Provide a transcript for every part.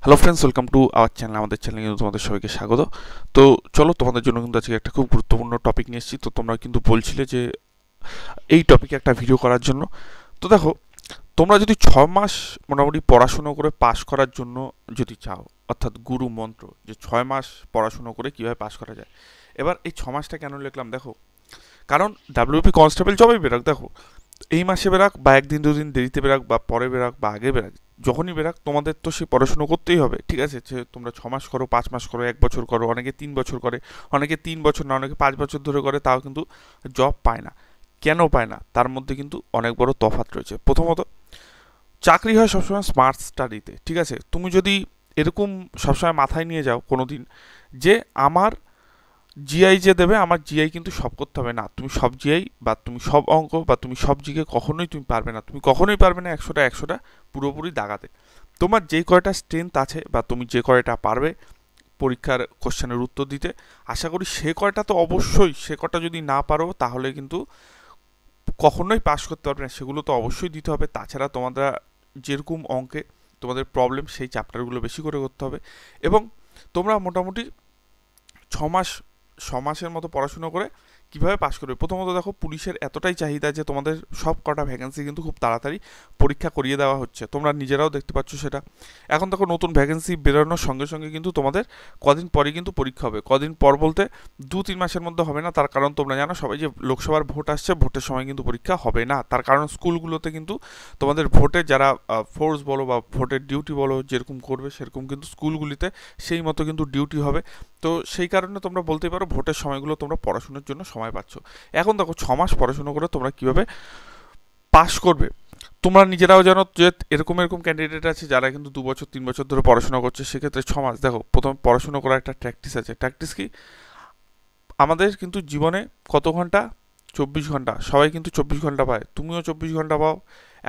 Hello friends, welcome to our channel. আমাদের চ্যানেলে কিন্তু তোমাদের সবাইকে স্বাগত। তো চলো, তোমাদের জন্য কিন্তু আজকে একটা খুব গুরুত্বপূর্ণ টপিক নিয়ে এসেছি। তো তোমরা কিন্তু বলছিলে যে এই টপিকে একটা ভিডিও করার জন্য। তো দেখো, তোমরা যদি 6 মাস মোটামুটি পড়াশুনো করে পাশ করার জন্য যদি চাও, অর্থাৎ গুরু মন্ত্র যে 6 মাস পড়াশুনো করে কীভাবে পাশ করা যায়। এবার এই 6 মাসটা কেন লিখলাম দেখো, কারণ ডাব্লিউপি কনস্টেবল জবেই বেরাক, দেখো এই মাসে বেরাক বা একদিন দুদিন দেরিতে বেরাক বা পরে বেরাক বা আগে বেরাক, যখনই বেরাক তোমাদের তো সেই পড়াশুনো করতেই হবে। ঠিক আছে, যে তোমরা 6 মাস করো, 5 মাস করো, 1 বছর করো, অনেকে 3 বছর করে, অনেকে 3 বছর না, অনেকে 5 বছর ধরে করে, তাও কিন্তু জব পায় না। কেন পায় না, তার মধ্যে কিন্তু অনেক বড় তফাৎ রয়েছে। প্রথমত, চাকরি হয় সবসময় স্মার্ট স্টাডিতে। ঠিক আছে, তুমি যদি এরকম সবসময় মাথায় নিয়ে যাও কোনো দিন যে আমার জিআই যে দেবে, আমার জিআই কিন্তু সব করতে হবে না। তুমি সব জিআই বা তুমি সব অঙ্ক বা তুমি সব জিকে কখনোই তুমি পারবে না। তুমি কখনোই পারবে না 100টা পুরোপুরি দাগাতে। তোমার যে কয়টা স্ট্রেংথ আছে বা তুমি যে কয়টা পারবে পরীক্ষার কোশ্চেনের উত্তর দিতে, আশা করি সে কয়টা তো অবশ্যই, সে কয়টা যদি না পারো তাহলে কিন্তু কখনোই পাস করতে পারবে না। সেগুলো তো অবশ্যই দিতে হবে। তাছাড়া তোমাদের যেরকম অঙ্কে তোমাদের প্রবলেম, সেই চ্যাপ্টারগুলো বেশি করে করতে হবে। এবং তোমরা মোটামুটি 6 মাস 6 মাসের মতো পড়াশুনো করে কীভাবে পাশ করবে। প্রথমত দেখো, পুলিশের এতটাই চাহিদা যে তোমাদের সব কটা ভ্যাকেন্সি কিন্তু খুব তাড়াতাড়ি পরীক্ষা করিয়ে দেওয়া হচ্ছে। তোমরা নিজেরাও দেখতে পাচ্ছ সেটা। এখন দেখো, নতুন ভ্যাকেন্সি বেরোনোর সঙ্গে সঙ্গে কিন্তু তোমাদের কদিন পরে কিন্তু পরীক্ষা হবে। কদিন পর বলতে 2-3 মাসের মধ্যে হবে না। তার কারণ তোমরা জানো সবাই যে লোকসভার ভোট আসছে, ভোটের সময় কিন্তু পরীক্ষা হবে না। তার কারণ স্কুলগুলোতে কিন্তু তোমাদের ভোটের যারা ফোর্স বলো বা ভোটের ডিউটি বলো, যেরকম করবে সেরকম কিন্তু স্কুলগুলিতে সেই মতো কিন্তু ডিউটি হবে। তো সেই কারণে তোমরা বলতেই পারো ভোটের সময়গুলো তোমরা পড়াশোনার জন্য সময় পাচ্ছ। এখন দেখো, 6 মাস পড়াশোনা করে তোমরা কিভাবে পাশ করবে। তোমরা নিজেরাও জানো যে এরকম এরকম ক্যান্ডিডেট আছে যারা কিন্তু 2 বছর 3 বছর ধরে পড়াশোনা করছে। সেক্ষেত্রে 6 মাস, দেখো প্রথমে পড়াশোনা করার একটা প্র্যাকটিস আছে। প্র্যাকটিস কি, আমাদের কিন্তু জীবনে কত ঘন্টা, 24 ঘন্টা। সবাই কিন্তু 24 ঘন্টা পায়, তুমিও 24 ঘন্টা পাও,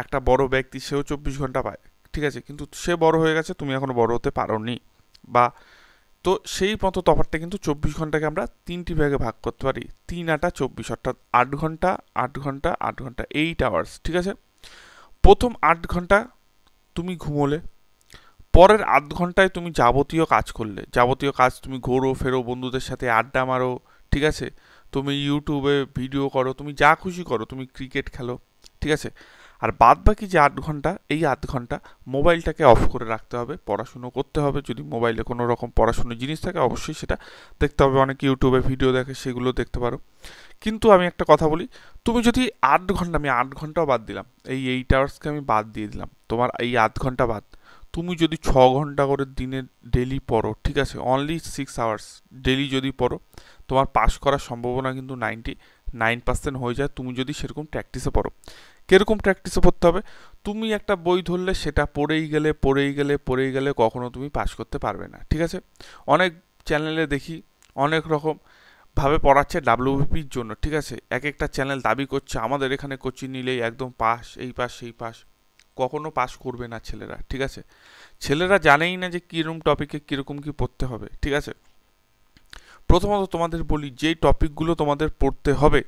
একটা বড় ব্যক্তি সেও 24 ঘন্টা পায়। ঠিক আছে, কিন্তু সে বড় হয়ে গেছে, তুমি এখনো বড় হতে পারোনি। বা তো সেই মতো তফাৎটা কিন্তু 24 ঘন্টাকে আমরা 3টি ভাগে ভাগ করতে পারি। 3 8 24, অর্থাৎ 8 ঘন্টা 8 ঘন্টা 8 ঘন্টা, 8 আওয়ার্স। ঠিক আছে, প্রথম 8 ঘন্টা তুমি ঘুমোলে, পরের আধ ঘন্টায় তুমি যাবতীয় কাজ করলে। যাবতীয় কাজ, তুমি ঘোরো ফেরো, বন্ধুদের সাথে আড্ডা মারো। ঠিক আছে, তুমি ইউটিউবে ভিডিও করো, তুমি যা খুশি করো, তুমি ক্রিকেট খেলো। ঠিক আছে, আর বাদ বাকি যে 8 ঘন্টা, এই আধ ঘন্টা মোবাইলটাকে অফ করে রাখতে হবে, পড়াশুনো করতে হবে। যদি মোবাইলে কোনো রকম পড়াশুনোর জিনিস থাকে অবশ্যই সেটা দেখতে হবে। অনেকে ইউটিউবে ভিডিও দেখে, সেগুলো দেখতে পারো। কিন্তু আমি একটা কথা বলি, তুমি যদি 8 ঘন্টা, আমি 8 ঘন্টাও বাদ দিলাম, এই 8 আওয়ার্সকে আমি বাদ দিয়ে দিলাম, তোমার এই আধ ঘন্টা বাদ, তুমি যদি 6 ঘন্টা করে দিনে ডেলি পড়ো, ঠিক আছে, অনলি 6 আওয়ার্স ডেলি যদি পড়ো, তোমার পাস করার সম্ভাবনা কিন্তু 99% হয়ে যায়, তুমি যদি সেরকম প্র্যাকটিসে পড়ো। কীরকম প্র্যাকটিসে পড়তে হবে, তুমি একটা বই ধরলে সেটা পড়েই গেলে কখনো তুমি পাস করতে পারবে না। ঠিক আছে, অনেক চ্যানেলে দেখি অনেক রকম ভাবে পড়াচ্ছে ডাব্লিউবিপির জন্য। ঠিক আছে, এক একটা চ্যানেল দাবি করছে আমাদের এখানে কোচিং নিলেই একদম পাস, এই পাস সেই পাস। কখনো পাস করবে না ছেলেরা। ঠিক আছে, ছেলেরা জানেই না যে কীরকম টপিকে কীরকম কী পড়তে হবে। ঠিক আছে, প্রথমত তোমাদের বলি, যেই টপিকগুলো তোমাদের পড়তে হবে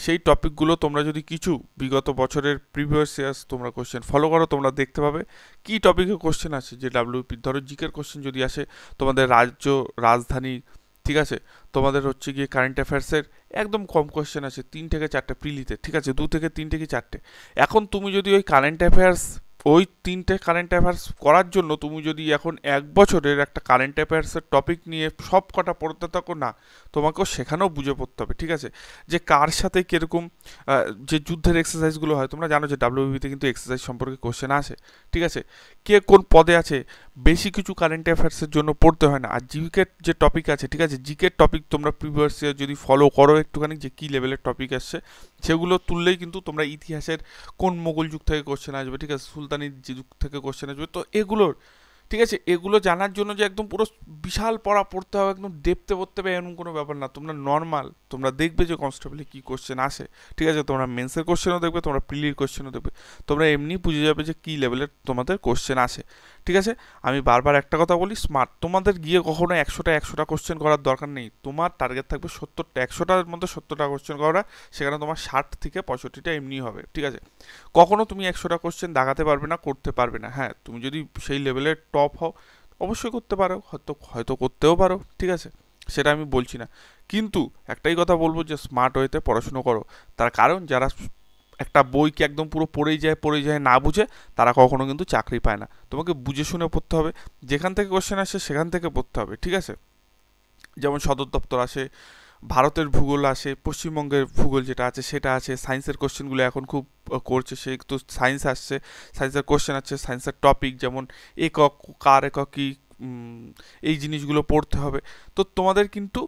সেই টপিকগুলো তোমরা যদি কিছু বিগত বছরের প্রিভিয়াস ইয়ার্স তোমরা কোশ্চেন ফলো করো, তোমরা দেখতে পাবে কী টপিকে কোশ্চেন আছে। যে ডাব্লিউপি ধরো জিকের কোশ্চেন যদি আসে, তোমাদের রাজ্য, রাজধানী, ঠিক আছে, তোমাদের হচ্ছে গিয়ে কারেন্ট অ্যাফেয়ার্সের একদম কম কোশ্চেন আছে, 3 থেকে 4টে প্রিলিতে। ঠিক আছে, 2 থেকে 3 থেকে 4টে। এখন তুমি যদি ওই কারেন্ট অ্যাফেয়ার্স, ওই 3টে কারেন্ট অ্যাফেয়ার্স করার জন্য তুমি যদি এখন 1 বছরের একটা কারেন্ট অ্যাফেয়ার্সের টপিক নিয়ে সব কটা পড়তে থাকো, না, তোমাকেও সেখানেও বুঝে পড়তে হবে। ঠিক আছে, যে কার সাথে কীরকম যে যুদ্ধের এক্সারসাইজগুলো হয়, তোমরা জানো যে ডাব্লিউবিতে কিন্তু এক্সারসাইজ সম্পর্কে কোশ্চেন আসে। ঠিক আছে, কে কোন পদে আছে, বেশি কিছু কারেন্ট অ্যাফেয়ার্সের জন্য পড়তে হয় না। আর জিকের যে টপিক আছে, ঠিক আছে, জিকের টপিক তোমরা প্রিভিয়াস ইয়ার যদি ফলো করো একটুখানি, যে কী লেভেলের টপিক আসছে সেগুলো তুললেই কিন্তু তোমরা ইতিহাসের কোন মোগল যুগ থেকে কোশ্চেন আসবে, ঠিক আছে, সুলতানি যুগ থেকে কোশ্চেন আসবে, তো এগুলোর, ঠিক আছে, এগুলো জানার জন্য যে একদম পুরো বিশাল পড়া পড়তে হবে, একদম ডেপতে পড়তে হবে, এমন কোনো ব্যাপার না। তোমরা নর্মাল, তোমরা দেখবে যে কনস্টেবলে কী কোশ্চেন আসে। ঠিক আছে, তোমরা মেন্সের কোশ্চেনও দেখবে, তোমরা প্রিলির কোশ্চেনও দেখবে, তোমরা এমনি বুঝে যাবে যে কী লেভেলের তোমাদের কোশ্চেন আসে। ঠিক আছে, আমি বারবার একটা কথা বলি, স্মার্ট, তোমাদের গিয়ে কখনো 100টা কোশ্চেন করার দরকার নেই। তোমার টার্গেট থাকবে 70টা, 100টার মধ্যে 70টা কোশ্চেন করা, সেখানে তোমার 60 থেকে 65টা এমনি হবে। ঠিক আছে, কখনো তুমি 100টা কোশ্চেন দাগাতে পারবে না, করতে পারবে না। হ্যাঁ, তুমি যদি সেই লেভেলের টপ হও, অবশ্যই করতে পারো, হয়তো হয়তো করতেও পারো, ঠিক আছে, সেটা আমি বলছি না। কিন্তু একটাই কথা বলবো যে স্মার্ট ওয়েতে পড়াশুনো করো। তার কারণ যারা একটা বইকে একদম পুরো পড়েই যায় না বুঝে, তারা কখনো কিন্তু চাকরি পায় না। তোমাকে বুঝে শুনে পড়তে হবে, যেখান থেকে কোশ্চেন আসে সেখান থেকে পড়তে হবে, ঠিক আছে। যেমন সদর দপ্তর আসে, ভারতের ভূগোল আসে, পশ্চিমবঙ্গের ভূগোল যেটা আছে সেটা আছে, সায়েন্সের কোশ্চেনগুলো এখন খুব করছে, সে তো সায়েন্স আসছে, সায়েন্সের কোশ্চেন আছে, সায়েন্সের টপিক যেমন একক, কার একক কী, এই জিনিসগুলো পড়তে হবে। তো তোমাদের কিন্তু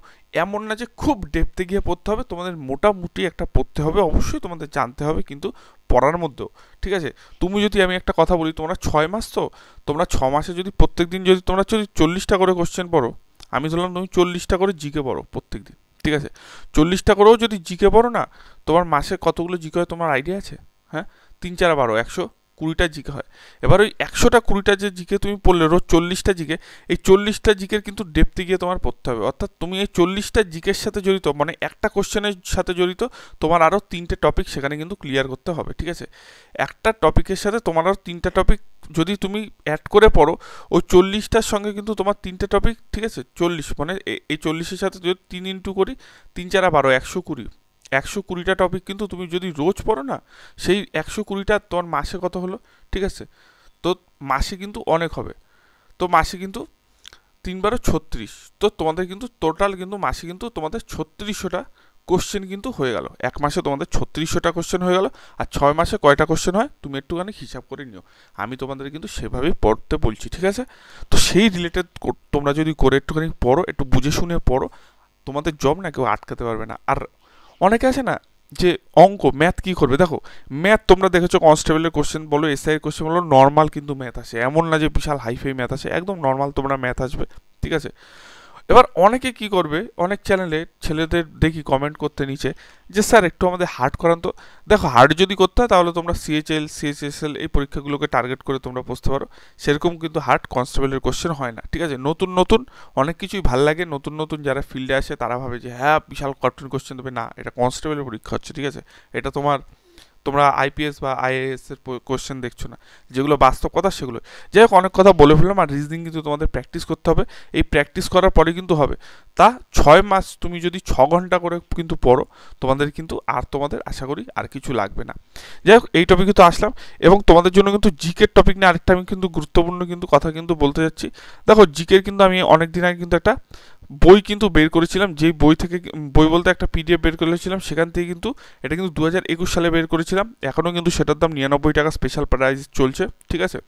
এমন না যে খুব ডেপথে গিয়ে পড়তে হবে, তোমাদের মোটামুটি একটা পড়তে হবে, অবশ্যই তোমাদের জানতে হবে কিন্তু পড়ার মধ্যেও, ঠিক আছে। তুমি যদি, আমি একটা কথা বলি, তোমরা 6 মাস, তো তোমরা 6 মাসে যদি প্রত্যেক দিন যদি তোমরা যদি 40টা করে কোশ্চেন পড়ো, আমি ধরলাম তুমি 40টা করে জিকে পড়ো প্রত্যেক দিন, ঠিক আছে, 40টা করেও যদি জিকে পড়ো না, তোমার মাসে কতগুলো জিকে হয় তোমার আইডিয়া আছে? হ্যাঁ, 3 4 12 120টা জিকে হয়। এবার ওই 120টা যে জিকে তুমি পড়লে, রোজ 40টা জিকে, এই 40টা জিকের কিন্তু ডেপথে গিয়ে তোমার পড়তে হবে, অর্থাৎ তুমি এই 40টা জিকের সাথে জড়িত, মানে একটা কোশ্চেনের সাথে জড়িত তোমার আরও 3টে টপিক সেখানে কিন্তু ক্লিয়ার করতে হবে, ঠিক আছে। একটা টপিকের সাথে তোমার আরও 3টা টপিক যদি তুমি অ্যাড করে পড়ো, ওই 40টার সঙ্গে কিন্তু তোমার 3টে টপিক, ঠিক আছে, 40 মানে এই 40-এর সাথে যদি 3 ইন্টু করি, 3 4 12 120, 120টা টপিক কিন্তু তুমি যদি রোজ পড়ো না, সেই 120টা তোমার মাসে কত হলো, ঠিক আছে। তো মাসে কিন্তু অনেক হবে, তো মাসে কিন্তু 3 12 36, তো তোমাদের কিন্তু টোটাল কিন্তু মাসে কিন্তু তোমাদের 3600টা কোশ্চেন কিন্তু হয়ে গেল, এক মাসে তোমাদের 3600টা কোশ্চেন হয়ে গেল। আর 6 মাসে কয়টা কোশ্চেন হয় তুমি একটুখানি হিসাব করে নিও, আমি তোমাদের কিন্তু সেভাবেই পড়তে বলছি, ঠিক আছে। তো সেই রিলেটেড তোমরা যদি করে একটুখানি পড়ো, একটু বুঝে শুনে পড়ো, তোমাদের জব না কেউ আটকাতে পারবে না। আর অনেকে আছে না যে অঙ্ক ম্যাথ কী করবে, দেখো ম্যাথ তোমরা দেখেছো, কনস্টেবলের কোশ্চেন বলো, এসআই এর কোশ্চেন বলো, নর্মাল কিন্তু ম্যাথ আসে, এমন না যে বিশাল হাইফাই ম্যাথ আসে, একদম নর্মাল তোমরা ম্যাথ আসবে, ঠিক আছে। এবার অনেকে কি করবে, অনেক চ্যানেলে ছেলেদের দেখি কমেন্ট করতে নিচে যে স্যার একটু আমাদের হার্ড করান তো। দেখো হার্ড যদি করতে হয় তাহলে তোমরা সিএইচএল সিএইচএসএল এই পরীক্ষাগুলোকে টার্গেট করে তোমরা বসতে পারো, সেরকম কিন্তু হার্ড কনস্টেবলের কোশ্চেন হয় না, ঠিক আছে। নতুন নতুন অনেক কিছুই ভাল লাগে, নতুন নতুন যারা ফিল্ডে আসে তারা ভাবে যে হ্যাঁ বিশাল কঠিন কোশ্চেন দেবে, না, এটা কনস্টেবলের পরীক্ষা হচ্ছে, ঠিক আছে। এটা তোমরা আইপিএস বা আইএএস এর কোশ্চেন দেখছো না, যেগুলো বাস্তব কথা সেগুলো। যাই হোক, অনেক কথা বলে ফেললাম। আর রিজনিং কিন্তু তোমাদের প্র্যাকটিস করতে হবে, এই প্র্যাকটিস করার পরে কিন্তু হবে। তা 6 মাস তুমি যদি 6 ঘন্টা করে কিন্তু পড়ো, তোমাদের কিন্তু আর তোমাদের আশা করি আর কিছু লাগবে না। যাই হোক, এই টপিকে তো আসলাম, এবং তোমাদের জন্য কিন্তু জিকের টপিক নিয়ে আরেকটা আমি কিন্তু গুরুত্বপূর্ণ কিন্তু কথা কিন্তু বলতে যাচ্ছি। দেখো জিকের কিন্তু আমি অনেক দিন আগে কিন্তু একটা বই কিন্তু বের করেছিলাম, যেই বই থেকে, বই বলতে একটা পিডিএফ বের করেছিলাম, সেখান থেকে কিন্তু এটা কিন্তু 2021 সালে বের করেছিলাম, এখনও কিন্তু সেটার দাম 99 টাকা স্পেশাল প্রাইস চলছে, ঠিক আছে।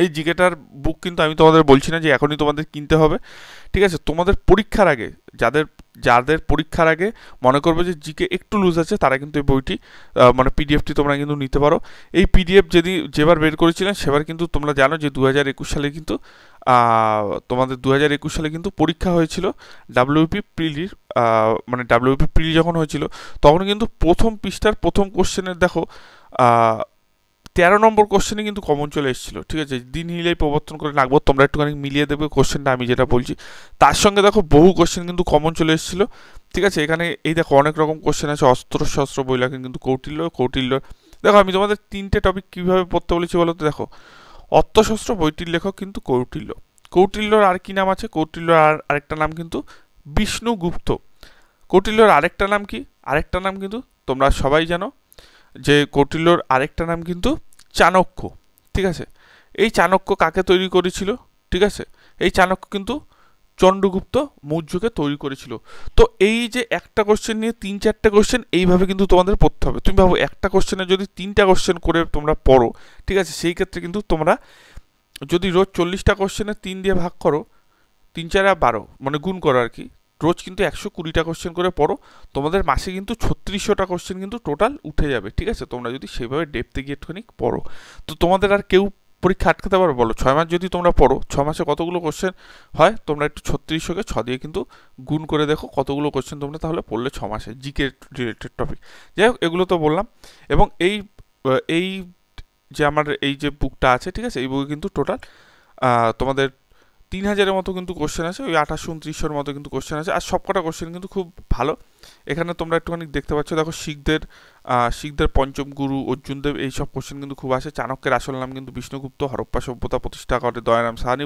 এই জিকেটার বুক কিন্তু আমি তোমাদের বলছি না যে এখনই তোমাদের কিনতে হবে, ঠিক আছে। তোমাদের পরীক্ষার আগে, যাদের যাদের পরীক্ষার আগে মনে করবে যে জিকে একটু লুজ আছে, তারা কিন্তু এই বইটি মানে পিডিএফটি তোমরা কিন্তু নিতে পারো। এই পিডিএফ যেবার বের করেছিলেন সেবার কিন্তু তোমরা জানো যে 2021 সালে কিন্তু তোমাদের 2021 সালে কিন্তু পরীক্ষা হয়েছিল ডাব্লিউপি প্রিলির, মানে ডাব্লিউপি প্রিলি যখন হয়েছিল, তখন কিন্তু প্রথম পৃষ্ঠার প্রথম কোশ্চেনের দেখো 13 নম্বর কোশ্চেনে কিন্তু কমন চলে এসেছিলো, ঠিক আছে। দিন হিলেই প্রবর্তন করে রাখবো, তোমরা একটুখানি মিলিয়ে দেবে কোশ্চেনটা আমি যেটা বলছি, তার সঙ্গে দেখো বহু কোশ্চেন কিন্তু কমন চলে এসেছিলো, ঠিক আছে। এখানে এই দেখো অনেক রকম কোশ্চেন আছে, অস্ত্র শস্ত্র বৈলাকে কিন্তু কৌটিল্য। দেখো আমি তোমাদের 3টে টপিক কীভাবে পড়তে বলেছি বলো তো, দেখো অস্ত্রশস্ত্র বইটির লেখক কিন্তু কৌটিল্যর আর কি নাম আছে, কৌটিল্যর আরেকটা নাম কিন্তু বিষ্ণুগুপ্ত। কৌটিল্যর আরেকটা নাম কি, আরেকটা নাম কিন্তু তোমরা সবাই জানো যে কৌটিল্যর আরেকটা নাম কিন্তু চাণক্য, ঠিক আছে। এই চাণক্য কাকে তৈরি করেছিল, ঠিক আছে, এই চাণক্য কিন্তু চন্দ্রগুপ্ত মৌর্যকে তৈরি করেছিল। তো এই যে একটা কোশ্চেন নিয়ে 3 4টে কোশ্চেন এইভাবে কিন্তু তোমাদের পড়তে হবে। তুমি ভাবো একটা কোশ্চেনে যদি 3টা কোশ্চেন করে তোমরা পড়ো, ঠিক আছে, সেই ক্ষেত্রে কিন্তু তোমরা যদি রোজ 40টা কোশ্চেনে 3 দিয়ে ভাগ করো, 3 4 12 মানে গুণ করো আর কি, রোজ কিন্তু 120টা কোশ্চেন করে পড়ো, তোমাদের মাসে কিন্তু 3600টা কোশ্চেন কিন্তু টোটাল উঠে যাবে, ঠিক আছে, তোমরা যদি সেভাবে ডেপথে গিয়ে একটুখানি পড়ো। তো তোমাদের আর কেউ পরীক্ষা আটকাতে পারো বলো? 6 মাস যদি তোমরা পড়ো, 6 মাসে কতগুলো কোশ্চেন হয়, তোমরা একটু 3600কে 6 দিয়ে কিন্তু গুণ করে দেখো কতগুলো কোশ্চেন তোমরা তাহলে পড়লে 6 মাসে জিকে রিলেটেড টপিক। যাই হোক, এগুলো তো বললাম। এবং এই যে আমার এই যে বুকটা আছে, ঠিক আছে, এই বুকে কিন্তু টোটাল তোমাদের 3000-এর মতো কিন্তু কোশ্চেন আছে, ওই 2800-2900-এর মতো কিন্তু কোশ্চেন আছে, আর সবকটা কোশ্চেন কিন্তু খুব ভালো। এখানে তোমরা একটুখানি দেখতে পাচ্ছ, দেখো শিখদের পঞ্চম গুরু অর্জুনদেব এইসব কোশ্চেন কিন্তু খুব আসে। চাণক্যের আসল নাম কিন্তু বিষ্ণুগুপ্ত। হরপ্পা সভ্যতা প্রতিষ্ঠা করে দয়ারাম সাহানি।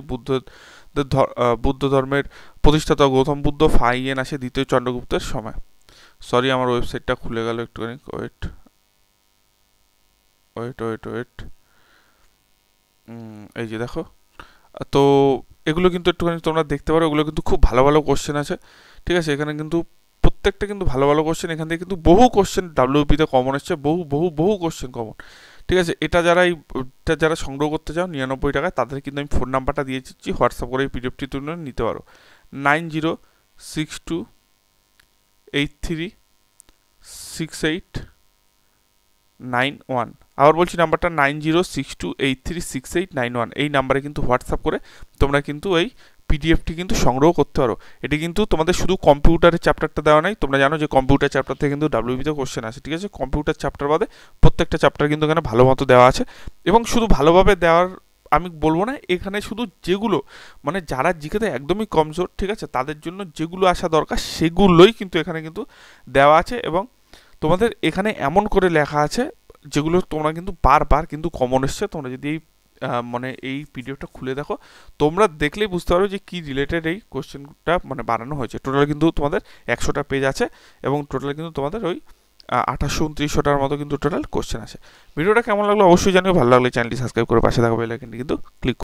বুদ্ধ ধর্মের প্রতিষ্ঠাতা গৌতম বুদ্ধ। ফাইয়েন আসে দ্বিতীয় চন্দ্রগুপ্তের সময়। সরি, আমার ওয়েবসাইটটা খুলে গেল, একটুখানি ওয়েট ওয়েট ওয়েট ওয়েট এই যে দেখো। তো এগুলো কিন্তু একটুখানি তোমরা দেখতে পারো, এগুলো কিন্তু খুব ভালো ভালো কোশ্চেন আছে, ঠিক আছে। এখানে কিন্তু প্রত্যেকটা কিন্তু ভালো ভালো কোশ্চেন, এখান থেকে কিন্তু বহু কোশ্চেন ডাব্লিউপিতে কমন এসছে, বহু বহু বহু কোশ্চেন কমন, ঠিক আছে। এটা যারা সংগ্রহ করতে চাও 99 টাকায়, তাদের কিন্তু আমি ফোন নাম্বারটা দিয়ে দিচ্ছি, হোয়াটসঅ্যাপ করে এই পিডিএফটি তুলে নিতে পারো। 9062836891। আবার বলছি নাম্বারটা 9062836891। এই নাম্বারে কিন্তু হোয়াটসঅ্যাপ করে তোমরা কিন্তু এই পিডিএফটি কিন্তু সংগ্রহ করতে পারো। এটি কিন্তু তোমাদের শুধু কম্পিউটারের চ্যাপ্টারটা দেওয়া নাই, তোমরা জানো যে কম্পিউটার চ্যাপ্টার থেকে কিন্তু ডাব্লিউবিতে কোশ্চেন আসে, ঠিক আছে। কম্পিউটার চ্যাপ্টার বাদে প্রত্যেকটা চ্যাপ্টার কিন্তু এখানে ভালো মতো দেওয়া আছে, এবং শুধু ভালোভাবে দেওয়ার আমি বলবো না, এখানে শুধু যেগুলো মানে যারা জিকেতে একদমই কমজোর, ঠিক আছে, তাদের জন্য যেগুলো আসা দরকার সেগুলোই কিন্তু এখানে কিন্তু দেওয়া আছে। এবং তোমাদের এখানে এমন করে লেখা আছে যেগুলো তোমরা কিন্তু বারবার কিন্তু কমন এসছে। তোমরা যদি এই মানে এই পিডিএফটা খুলে দেখো, তোমরা দেখলেই বুঝতে পারো যে কি রিলেটেড এই কোশ্চেনটা মানে বানানো হয়েছে। টোটাল কিন্তু তোমাদের 100টা পেজ আছে, এবং টোটাল কিন্তু তোমাদের ওই 2800-2900টার মতো কিন্তু টোটাল কোশ্চেন আছে। ভিডিওটা কেমন লাগলো অবশ্যই জানিও, ভালো লাগলে চ্যানেলটি সাবস্ক্রাইব করে পাশে থাকা বেল আইকনটি কিন্তু ক্লিক